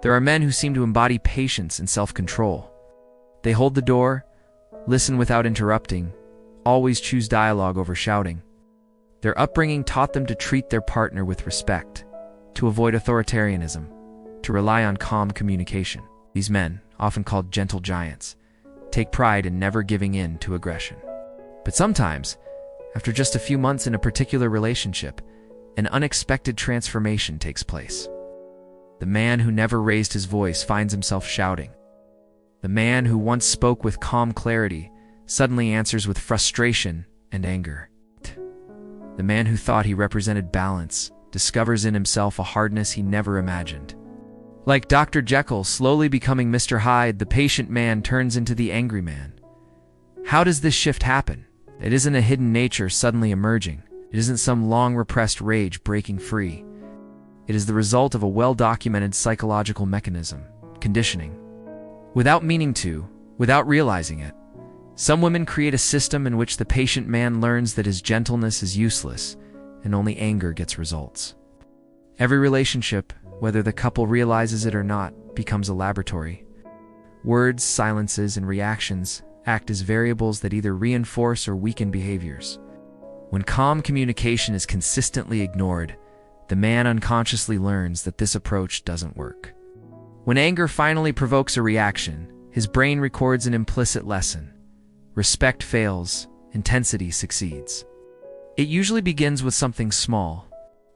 There are men who seem to embody patience and self-control. They hold the door, listen without interrupting, always choose dialogue over shouting. Their upbringing taught them to treat their partner with respect, to avoid authoritarianism, to rely on calm communication. These men, often called gentle giants, take pride in never giving in to aggression. But sometimes, after just a few months in a particular relationship, an unexpected transformation takes place. The man who never raised his voice finds himself shouting. The man who once spoke with calm clarity suddenly answers with frustration and anger. The man who thought he represented balance discovers in himself a hardness he never imagined. Like Dr. Jekyll slowly becoming Mr. Hyde, the patient man turns into the angry man. How does this shift happen? It isn't a hidden nature suddenly emerging. It isn't some long-repressed rage breaking free. It is the result of a well-documented psychological mechanism, conditioning. Without meaning to, without realizing it, some women create a system in which the patient man learns that his gentleness is useless and only anger gets results. Every relationship, whether the couple realizes it or not, becomes a laboratory. Words, silences, and reactions act as variables that either reinforce or weaken behaviors. When calm communication is consistently ignored, the man unconsciously learns that this approach doesn't work. When anger finally provokes a reaction, his brain records an implicit lesson. Respect fails, intensity succeeds. It usually begins with something small.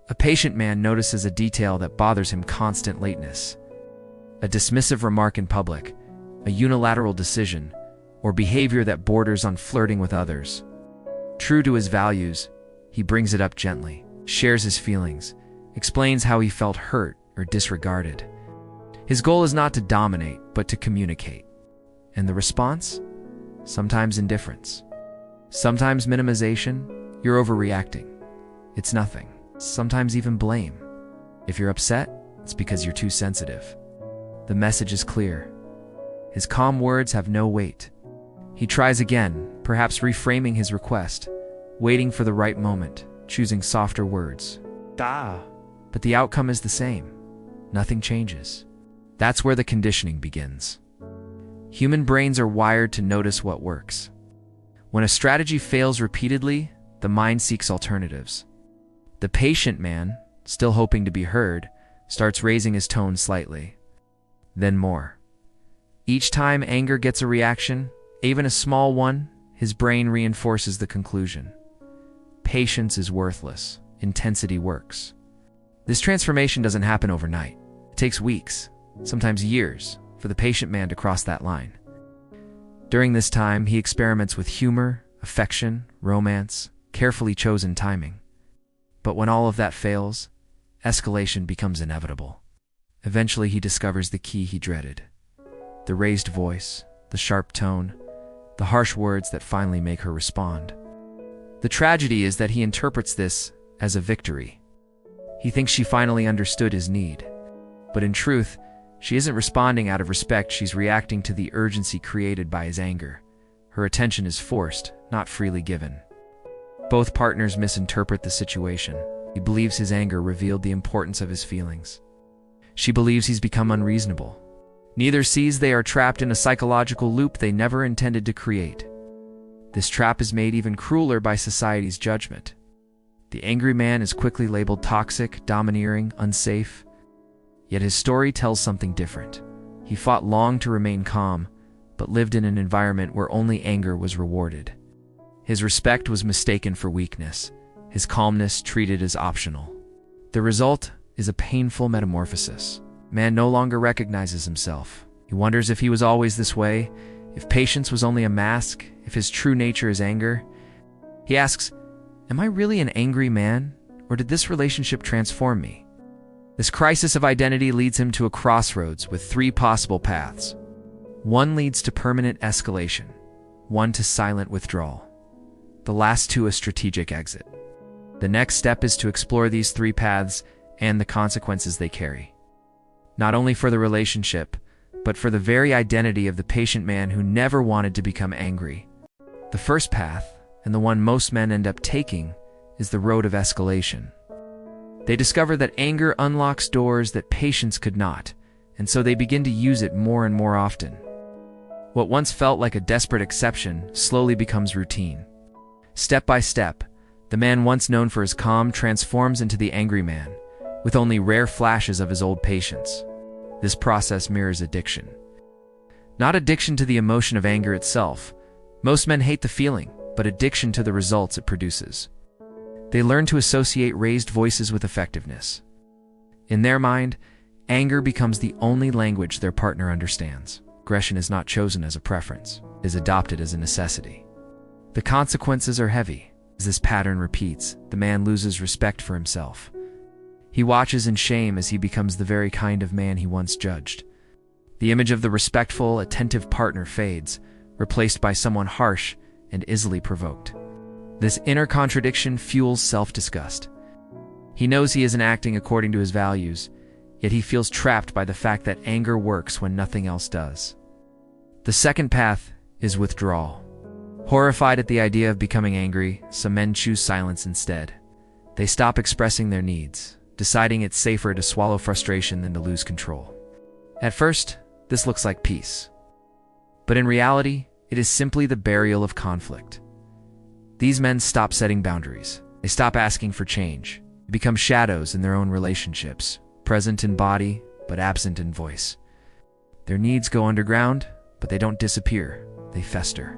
A patient man notices a detail that bothers him: constant lateness, a dismissive remark in public, a unilateral decision, or behavior that borders on flirting with others. True to his values, he brings it up gently, shares his feelings, explains how he felt hurt or disregarded. His goal is not to dominate, but to communicate. And the response? Sometimes indifference. Sometimes minimization. You're overreacting. It's nothing. Sometimes even blame. If you're upset, it's because you're too sensitive. The message is clear. His calm words have no weight. He tries again, perhaps reframing his request, waiting for the right moment, choosing softer words. But the outcome is the same. Nothing changes. That's where the conditioning begins. Human brains are wired to notice what works. When a strategy fails repeatedly, the mind seeks alternatives. The patient man, still hoping to be heard, starts raising his tone slightly. Then more. Each time anger gets a reaction, even a small one, his brain reinforces the conclusion. Patience is worthless. Intensity works. This transformation doesn't happen overnight. It takes weeks, sometimes years, for the patient man to cross that line. During this time, he experiments with humor, affection, romance, carefully chosen timing. But when all of that fails, escalation becomes inevitable. Eventually, he discovers the key he dreaded. The raised voice, the sharp tone, the harsh words that finally make her respond. The tragedy is that he interprets this as a victory. He thinks she finally understood his need. But in truth, she isn't responding out of respect, she's reacting to the urgency created by his anger. Her attention is forced, not freely given. Both partners misinterpret the situation. He believes his anger revealed the importance of his feelings. She believes he's become unreasonable. Neither sees they are trapped in a psychological loop they never intended to create. This trap is made even crueler by society's judgment. The angry man is quickly labeled toxic, domineering, unsafe. Yet his story tells something different. He fought long to remain calm, but lived in an environment where only anger was rewarded. His respect was mistaken for weakness, his calmness treated as optional. The result is a painful metamorphosis. Man no longer recognizes himself. He wonders if he was always this way, if patience was only a mask, if his true nature is anger. He asks, am I really an angry man, or did this relationship transform me? This crisis of identity leads him to a crossroads with three possible paths. One leads to permanent escalation, one to silent withdrawal. The last two a strategic exit. The next step is to explore these three paths and the consequences they carry. Not only for the relationship, but for the very identity of the patient man who never wanted to become angry. The first path, and the one most men end up taking, is the road of escalation. They discover that anger unlocks doors that patience could not, and so they begin to use it more and more often. What once felt like a desperate exception slowly becomes routine. Step by step, the man once known for his calm transforms into the angry man, with only rare flashes of his old patience. This process mirrors addiction. Not addiction to the emotion of anger itself. Most men hate the feeling, but addiction to the results it produces. They learn to associate raised voices with effectiveness. In their mind, anger becomes the only language their partner understands. Aggression is not chosen as a preference, it is adopted as a necessity. The consequences are heavy. As this pattern repeats, the man loses respect for himself. He watches in shame as he becomes the very kind of man he once judged. The image of the respectful, attentive partner fades, replaced by someone harsh and easily provoked. This inner contradiction fuels self-disgust. He knows he isn't acting according to his values, yet he feels trapped by the fact that anger works when nothing else does. The second path is withdrawal. Horrified at the idea of becoming angry, some men choose silence instead. They stop expressing their needs, deciding it's safer to swallow frustration than to lose control. At first, this looks like peace. But in reality, it is simply the burial of conflict. These men stop setting boundaries. They stop asking for change. They become shadows in their own relationships, present in body, but absent in voice. Their needs go underground, but they don't disappear. They fester.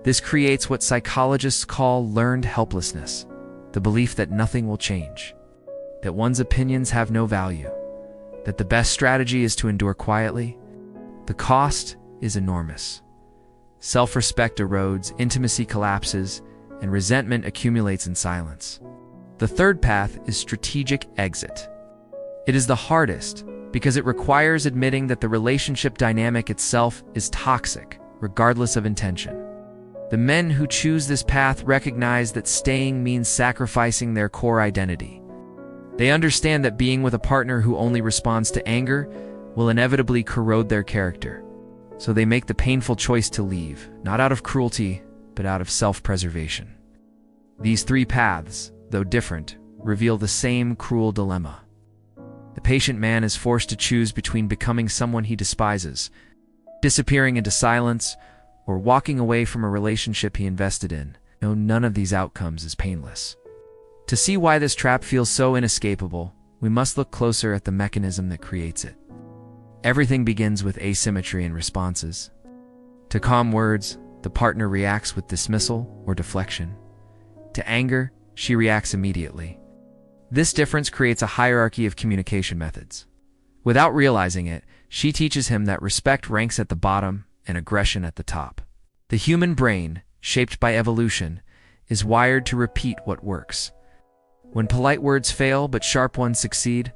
This creates what psychologists call learned helplessness, the belief that nothing will change, that one's opinions have no value, that the best strategy is to endure quietly. The cost is enormous. Self-respect erodes, intimacy collapses, and resentment accumulates in silence. The third path is strategic exit. It is the hardest because it requires admitting that the relationship dynamic itself is toxic, regardless of intention. The men who choose this path recognize that staying means sacrificing their core identity. They understand that being with a partner who only responds to anger will inevitably corrode their character. So they make the painful choice to leave, not out of cruelty, but out of self-preservation. These three paths, though different, reveal the same cruel dilemma. The patient man is forced to choose between becoming someone he despises, disappearing into silence, or walking away from a relationship he invested in. No, none of these outcomes is painless. To see why this trap feels so inescapable, we must look closer at the mechanism that creates it. Everything begins with asymmetry in responses. To calm words, the partner reacts with dismissal or deflection. To anger, she reacts immediately. This difference creates a hierarchy of communication methods. Without realizing it, she teaches him that respect ranks at the bottom and aggression at the top. The human brain, shaped by evolution, is wired to repeat what works. When polite words fail but sharp ones succeed,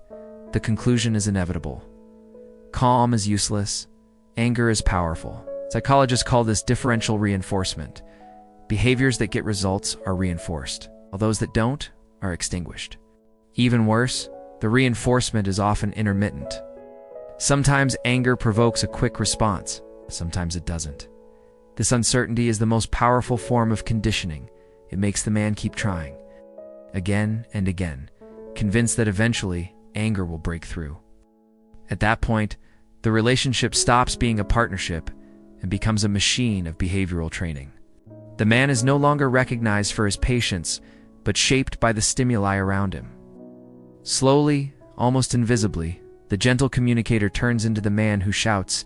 the conclusion is inevitable. Calm is useless, anger is powerful. Psychologists call this differential reinforcement. Behaviors that get results are reinforced, while those that don't are extinguished. Even worse, the reinforcement is often intermittent. Sometimes anger provokes a quick response, sometimes it doesn't. This uncertainty is the most powerful form of conditioning. It makes the man keep trying, again and again, convinced that eventually anger will break through. At that point, the relationship stops being a partnership and becomes a machine of behavioral training. The man is no longer recognized for his patience, but shaped by the stimuli around him. Slowly, almost invisibly, the gentle communicator turns into the man who shouts.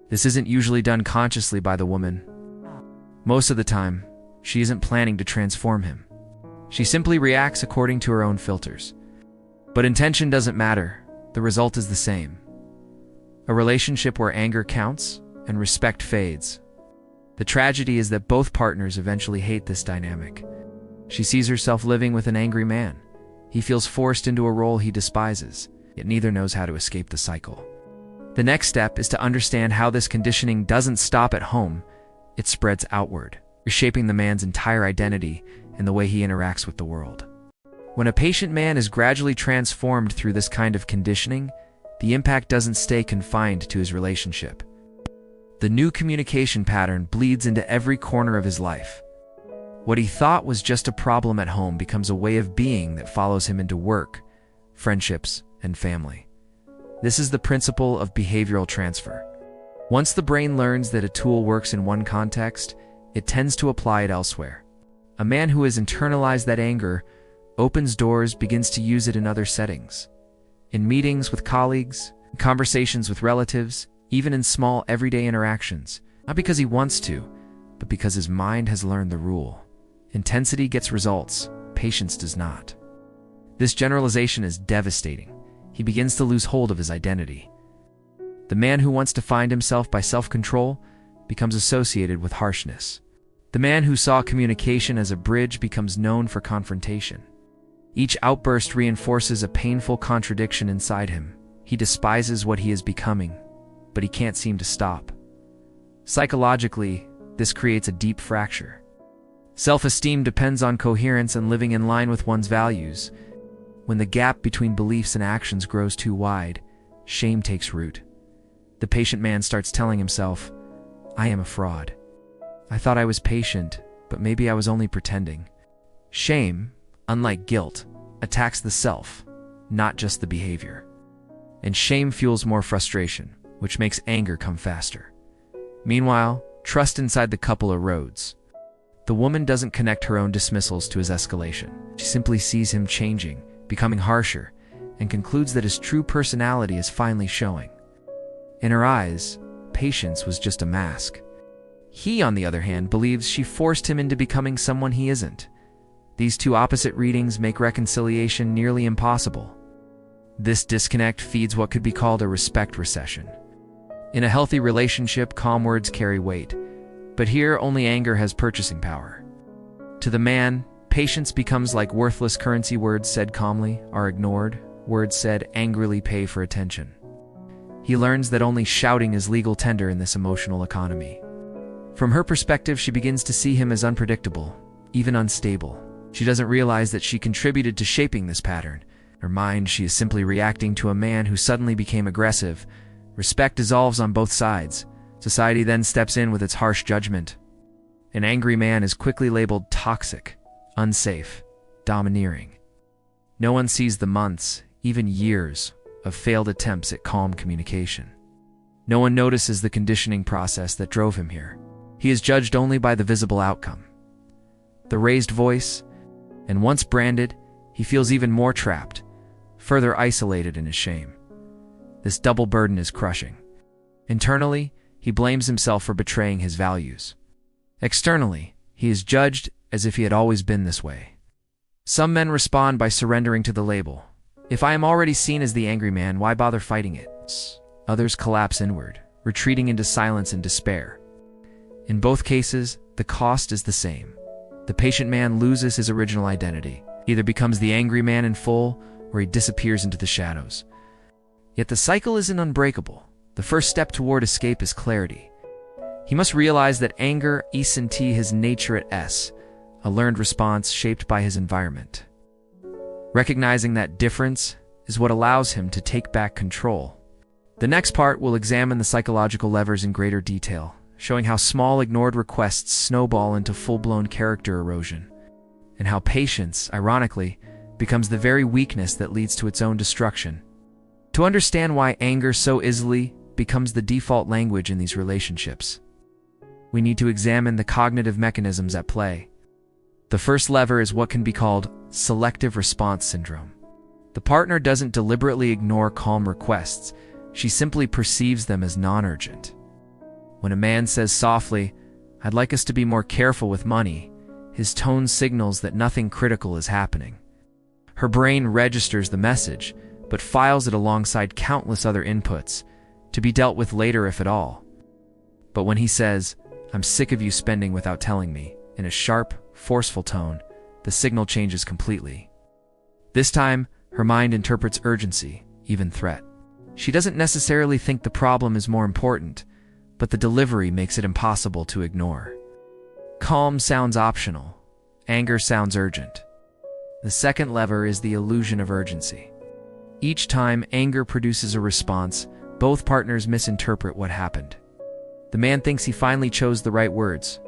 This isn't usually done consciously by the woman. Most of the time, she isn't planning to transform him. She simply reacts according to her own filters. But intention doesn't matter. The result is the same. A relationship where anger counts and respect fades. The tragedy is that both partners eventually hate this dynamic. She sees herself living with an angry man. He feels forced into a role he despises, yet neither knows how to escape the cycle. The next step is to understand how this conditioning doesn't stop at home, it spreads outward, reshaping the man's entire identity and the way he interacts with the world. When a patient man is gradually transformed through this kind of conditioning, the impact doesn't stay confined to his relationship. The new communication pattern bleeds into every corner of his life. What he thought was just a problem at home becomes a way of being that follows him into work, friendships, and family. This is the principle of behavioral transfer. Once the brain learns that a tool works in one context, it tends to apply it elsewhere. A man who has internalized that anger opens doors, begins to use it in other settings. In meetings with colleagues, in conversations with relatives, even in small everyday interactions. Not because he wants to, but because his mind has learned the rule. Intensity gets results, patience does not. This generalization is devastating. He begins to lose hold of his identity. The man who wants to find himself by self-control becomes associated with harshness. The man who saw communication as a bridge becomes known for confrontation. Each outburst reinforces a painful contradiction inside him. He despises what he is becoming, but he can't seem to stop. Psychologically, this creates a deep fracture. Self-esteem depends on coherence and living in line with one's values. When the gap between beliefs and actions grows too wide, shame takes root. The patient man starts telling himself, "I am a fraud. I thought I was patient, but maybe I was only pretending." Shame, unlike guilt, attacks the self, not just the behavior. And shame fuels more frustration, which makes anger come faster. Meanwhile, trust inside the couple erodes. The woman doesn't connect her own dismissals to his escalation. She simply sees him changing, becoming harsher, and concludes that his true personality is finally showing. In her eyes, patience was just a mask. He, on the other hand, believes she forced him into becoming someone he isn't. These two opposite readings make reconciliation nearly impossible. This disconnect feeds what could be called a respect recession. In a healthy relationship, calm words carry weight, but here only anger has purchasing power. To the man, patience becomes like worthless currency. Words said calmly are ignored, words said angrily pay for attention. He learns that only shouting is legal tender in this emotional economy. From her perspective, she begins to see him as unpredictable, even unstable. She doesn't realize that she contributed to shaping this pattern. In her mind, she is simply reacting to a man who suddenly became aggressive. Respect dissolves on both sides. Society then steps in with its harsh judgment. An angry man is quickly labeled toxic, unsafe, domineering. No one sees the months, even years, of failed attempts at calm communication. No one notices the conditioning process that drove him here. He is judged only by the visible outcome. The raised voice, and once branded, he feels even more trapped, further isolated in his shame. This double burden is crushing. Internally, he blames himself for betraying his values. Externally, he is judged as if he had always been this way. Some men respond by surrendering to the label. If I am already seen as the angry man, why bother fighting it? Others collapse inward, retreating into silence and despair. In both cases, the cost is the same. The patient man loses his original identity, either becomes the angry man in full, or he disappears into the shadows. Yet the cycle isn't unbreakable. The first step toward escape is clarity. He must realize that anger isn't his nature at S, a learned response shaped by his environment. Recognizing that difference is what allows him to take back control. The next part will examine the psychological levers in greater detail, showing how small ignored requests snowball into full-blown character erosion, and how patience, ironically, becomes the very weakness that leads to its own destruction. To understand why anger so easily becomes the default language in these relationships, we need to examine the cognitive mechanisms at play. The first lever is what can be called selective response syndrome. The partner doesn't deliberately ignore calm requests, she simply perceives them as non-urgent. When a man says softly, "I'd like us to be more careful with money," his tone signals that nothing critical is happening. Her brain registers the message, but files it alongside countless other inputs, to be dealt with later if at all. But when he says, "I'm sick of you spending without telling me," in a sharp, forceful tone, the signal changes completely. This time, her mind interprets urgency, even threat. She doesn't necessarily think the problem is more important, but the delivery makes it impossible to ignore. Calm sounds optional. Anger sounds urgent. The second lever is the illusion of urgency. Each time anger produces a response, both partners misinterpret what happened. The man thinks he finally chose the right words.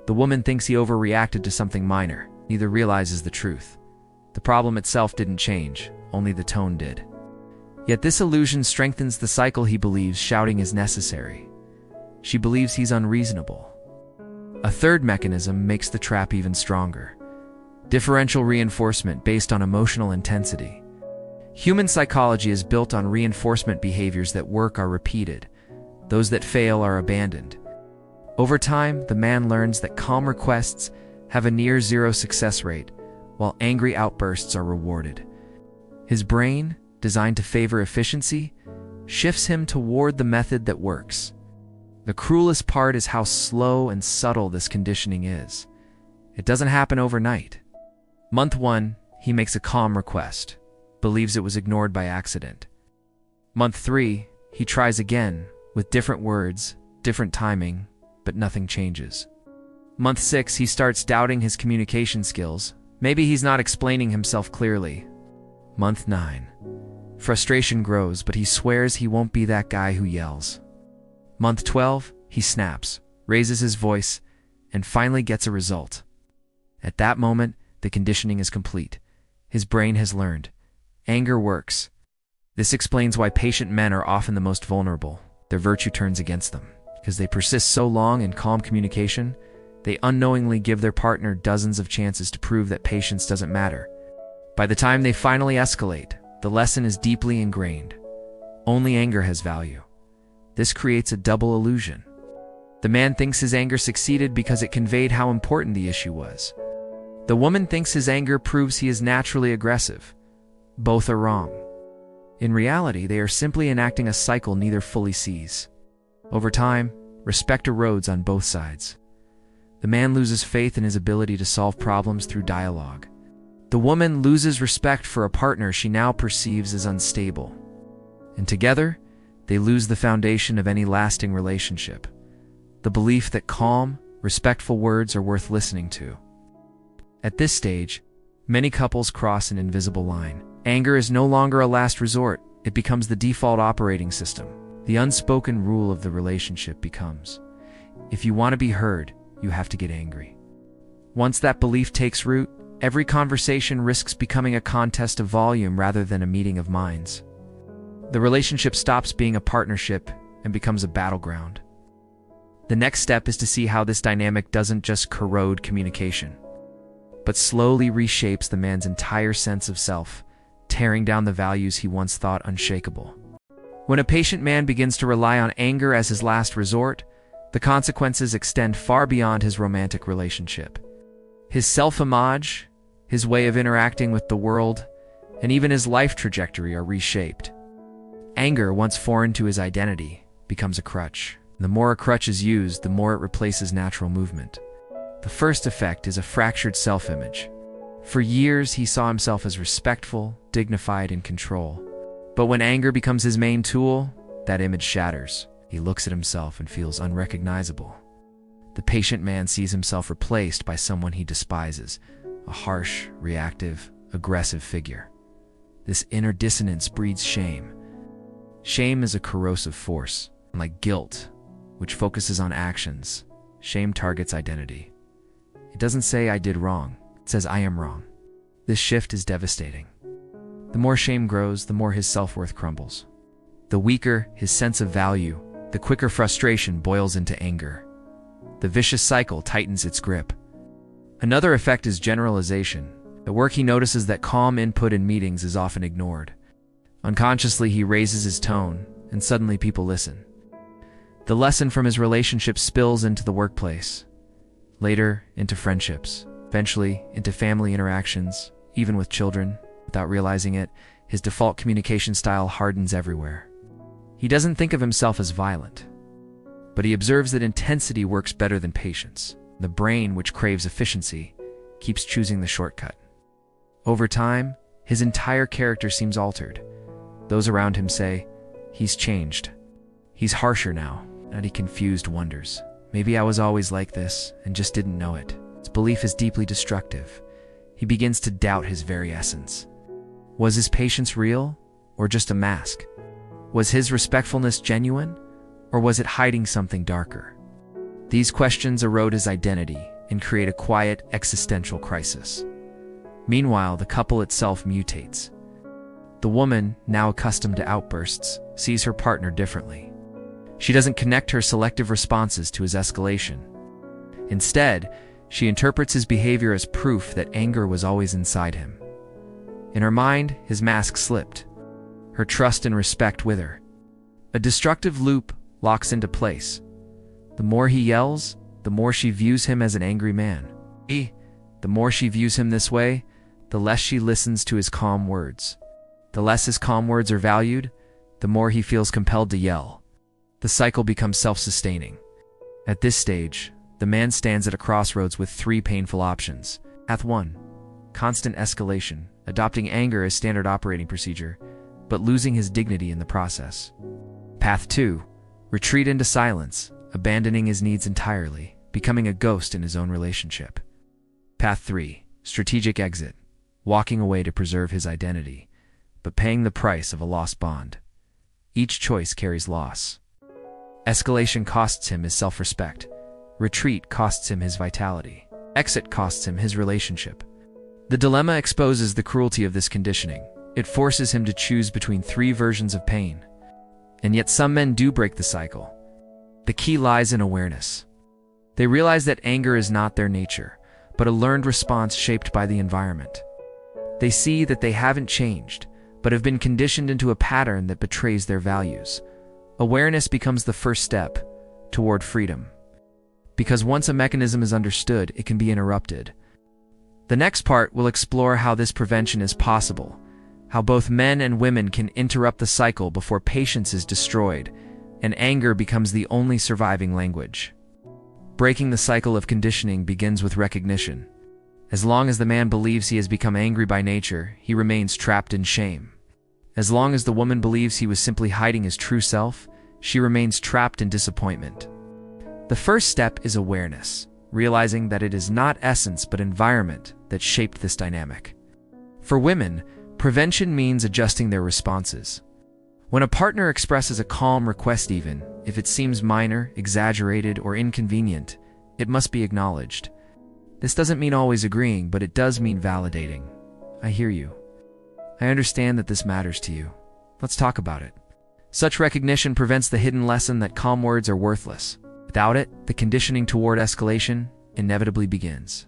The woman thinks he overreacted to something minor. Neither realizes the truth. The problem itself didn't change, only the tone did. Yet this illusion strengthens the cycle. He believes shouting is necessary. She believes he's unreasonable. A third mechanism makes the trap even stronger: differential reinforcement based on emotional intensity. Human psychology is built on reinforcement. Behaviors that work are repeated. Those that fail are abandoned. Over time, the man learns that calm requests have a near-zero success rate, while angry outbursts are rewarded. His brain, designed to favor efficiency, shifts him toward the method that works. The cruelest part is how slow and subtle this conditioning is. It doesn't happen overnight. Month 1, he makes a calm request, believes it was ignored by accident. Month 3, he tries again, with different words, different timing, but nothing changes. Month 6, he starts doubting his communication skills. Maybe he's not explaining himself clearly. Month 9, frustration grows, but he swears he won't be that guy who yells. Month 12, he snaps, raises his voice, and finally gets a result. At that moment, the conditioning is complete. His brain has learned. Anger works. This explains why patient men are often the most vulnerable. Their virtue turns against them. Because they persist so long in calm communication, they unknowingly give their partner dozens of chances to prove that patience doesn't matter. By the time they finally escalate, the lesson is deeply ingrained. Only anger has value. This creates a double illusion. The man thinks his anger succeeded because it conveyed how important the issue was. The woman thinks his anger proves he is naturally aggressive. Both are wrong. In reality, they are simply enacting a cycle neither fully sees. Over time, respect erodes on both sides. The man loses faith in his ability to solve problems through dialogue. The woman loses respect for a partner she now perceives as unstable. And together, they lose the foundation of any lasting relationship: the belief that calm, respectful words are worth listening to. At this stage, many couples cross an invisible line. Anger is no longer a last resort, it becomes the default operating system. The unspoken rule of the relationship becomes, if you want to be heard, you have to get angry. Once that belief takes root, every conversation risks becoming a contest of volume rather than a meeting of minds. The relationship stops being a partnership and becomes a battleground. The next step is to see how this dynamic doesn't just corrode communication, but slowly reshapes the man's entire sense of self, tearing down the values he once thought unshakable. When a patient man begins to rely on anger as his last resort, the consequences extend far beyond his romantic relationship. His self-image, his way of interacting with the world, and even his life trajectory are reshaped. Anger, once foreign to his identity, becomes a crutch. The more a crutch is used, the more it replaces natural movement. The first effect is a fractured self-image. For years, he saw himself as respectful, dignified, and in control. But when anger becomes his main tool, that image shatters. He looks at himself and feels unrecognizable. The patient man sees himself replaced by someone he despises, a harsh, reactive, aggressive figure. This inner dissonance breeds shame. Shame is a corrosive force. Like guilt, which focuses on actions, shame targets identity. It doesn't say I did wrong, it says I am wrong. This shift is devastating. The more shame grows, the more his self-worth crumbles. The weaker his sense of value, the quicker frustration boils into anger. The vicious cycle tightens its grip. Another effect is generalization. At work, he notices that calm input in meetings is often ignored. Unconsciously, he raises his tone, and suddenly people listen. The lesson from his relationship spills into the workplace, later into friendships, eventually into family interactions, even with children. Without realizing it, his default communication style hardens everywhere. He doesn't think of himself as violent, but he observes that intensity works better than patience. The brain, which craves efficiency, keeps choosing the shortcut. Over time, his entire character seems altered. Those around him say, he's changed. He's harsher now, and he confused wonders. Maybe I was always like this and just didn't know it. His belief is deeply destructive. He begins to doubt his very essence. Was his patience real, or just a mask? Was his respectfulness genuine, or was it hiding something darker? These questions erode his identity and create a quiet, existential crisis. Meanwhile, the couple itself mutates. The woman, now accustomed to outbursts, sees her partner differently. She doesn't connect her selective responses to his escalation. Instead, she interprets his behavior as proof that anger was always inside him. In her mind, his mask slipped. Her trust and respect wither. A destructive loop locks into place. The more he yells, the more she views him as an angry man. The more she views him this way, the less she listens to his calm words. The less his calm words are valued, the more he feels compelled to yell. The cycle becomes self-sustaining. At this stage, the man stands at a crossroads with three painful options. Path 1. Constant escalation, adopting anger as standard operating procedure, but losing his dignity in the process. Path 2. Retreat into silence, abandoning his needs entirely, becoming a ghost in his own relationship. Path 3. Strategic exit, walking away to preserve his identity, but paying the price of a lost bond. Each choice carries loss. Escalation costs him his self-respect. Retreat costs him his vitality. Exit costs him his relationship. The dilemma exposes the cruelty of this conditioning. It forces him to choose between three versions of pain. And yet some men do break the cycle. The key lies in awareness. They realize that anger is not their nature, but a learned response shaped by the environment. They see that they haven't changed, but have been conditioned into a pattern that betrays their values. Awareness becomes the first step toward freedom. Because once a mechanism is understood, it can be interrupted. The next part will explore how this prevention is possible, how both men and women can interrupt the cycle before patience is destroyed, and anger becomes the only surviving language. Breaking the cycle of conditioning begins with recognition. As long as the man believes he has become angry by nature, he remains trapped in shame. As long as the woman believes he was simply hiding his true self, she remains trapped in disappointment. The first step is awareness, realizing that it is not essence but environment that shaped this dynamic. For women, prevention means adjusting their responses. When a partner expresses a calm request, even if it seems minor, exaggerated, or inconvenient, it must be acknowledged. This doesn't mean always agreeing, but it does mean validating. I hear you. I understand that this matters to you. Let's talk about it. Such recognition prevents the hidden lesson that calm words are worthless. Without it, the conditioning toward escalation inevitably begins.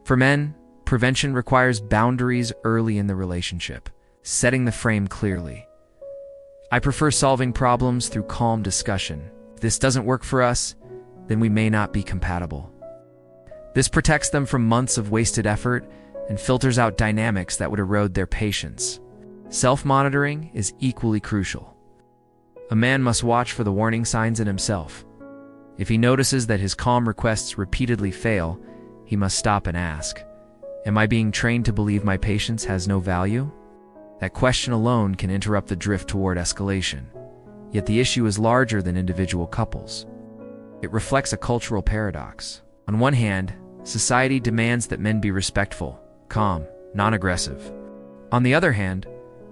For men, prevention requires boundaries early in the relationship, setting the frame clearly. I prefer solving problems through calm discussion. If this doesn't work for us, then we may not be compatible. This protects them from months of wasted effort and filters out dynamics that would erode their patience. Self-monitoring is equally crucial. A man must watch for the warning signs in himself. If he notices that his calm requests repeatedly fail, he must stop and ask, "Am I being trained to believe my patience has no value?" That question alone can interrupt the drift toward escalation. Yet the issue is larger than individual couples. It reflects a cultural paradox. On one hand, society demands that men be respectful, calm, non-aggressive. On the other hand,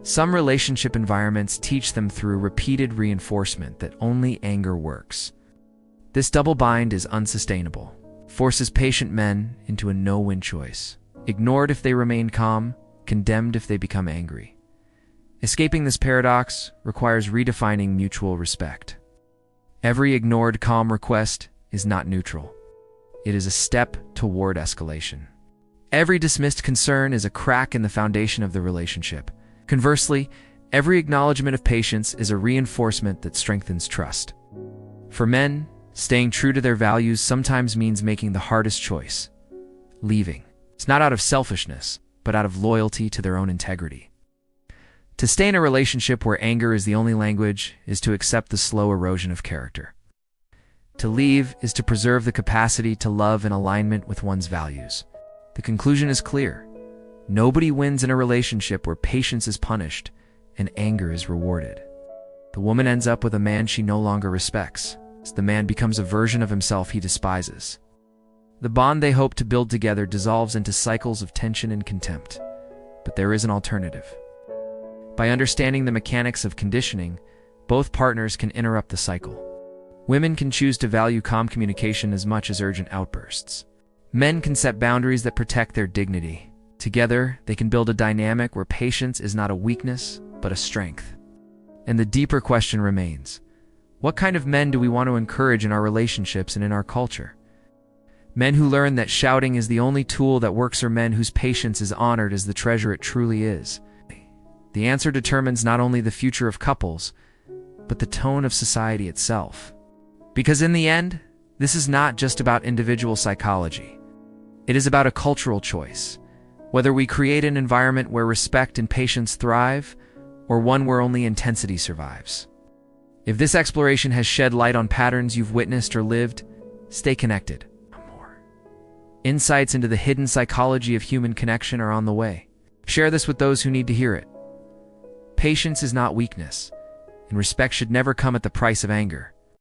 some relationship environments teach them through repeated reinforcement that only anger works. This double bind is unsustainable, forces patient men into a no-win choice, ignored if they remain calm, condemned if they become angry. Escaping this paradox requires redefining mutual respect. Every ignored calm request is not neutral. It is a step toward escalation. Every dismissed concern is a crack in the foundation of the relationship. Conversely, every acknowledgement of patience is a reinforcement that strengthens trust. For men, staying true to their values sometimes means making the hardest choice: leaving. It's not out of selfishness, but out of loyalty to their own integrity. To stay in a relationship where anger is the only language is to accept the slow erosion of character. To leave is to preserve the capacity to love in alignment with one's values. The conclusion is clear. Nobody wins in a relationship where patience is punished and anger is rewarded. The woman ends up with a man she no longer respects. The man becomes a version of himself he despises. The bond they hope to build together dissolves into cycles of tension and contempt. But there is an alternative. By understanding the mechanics of conditioning, both partners can interrupt the cycle. Women can choose to value calm communication as much as urgent outbursts. Men can set boundaries that protect their dignity. Together, they can build a dynamic where patience is not a weakness, but a strength. And the deeper question remains: what kind of men do we want to encourage in our relationships and in our culture? Men who learn that shouting is the only tool that works, or men whose patience is honored as the treasure it truly is? The answer determines not only the future of couples, but the tone of society itself. Because in the end, this is not just about individual psychology. It is about a cultural choice. Whether we create an environment where respect and patience thrive, or one where only intensity survives. If this exploration has shed light on patterns you've witnessed or lived, stay connected. More insights into the hidden psychology of human connection are on the way. Share this with those who need to hear it. Patience is not weakness, and respect should never come at the price of anger.